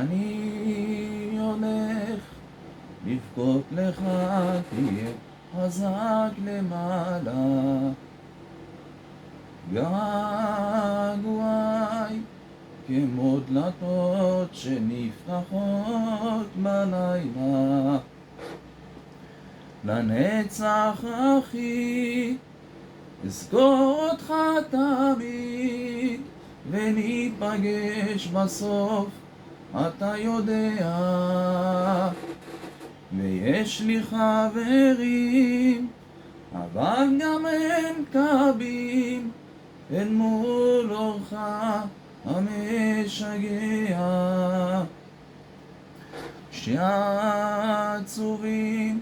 אני הולך לבכות לך, תהיה חזק למעלה. געגועי כמו דלתות שנפתחות בלילה, לנצח אחי אזכור אותך תמיד, וניפגש בסוף אתה יודע. ויש לי חברים אבל גם הם קבים אל מול אורך המשגע. כשהעצובים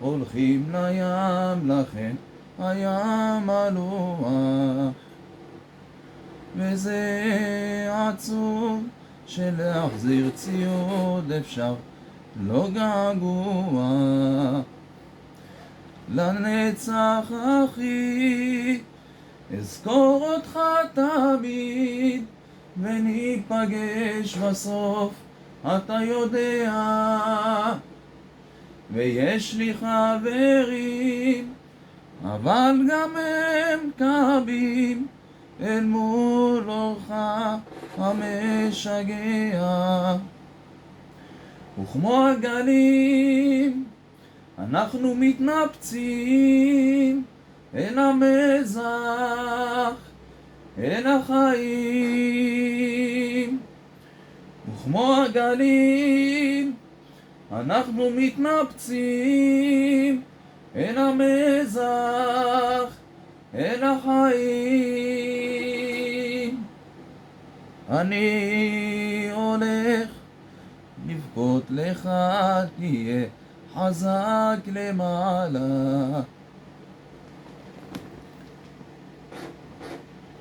הולכים לים, לכן הים מלוח, וזה עצוב שלהחזיר ציוד אפשר, לא געגוע. לנצח אחי אזכור אותך תמיד, וניפגש בסוף אתה יודע. ויש לי חברים אבל גם הם קבים אל מול אורך המשגע. וכמו הגלים אנחנו מתנפצים אל המזח, אל החיים. וכמו הגלים אנחנו מתנפצים אל המזח, אל החיים. אני הולך לבכות לך, תהיה חזק למעלה.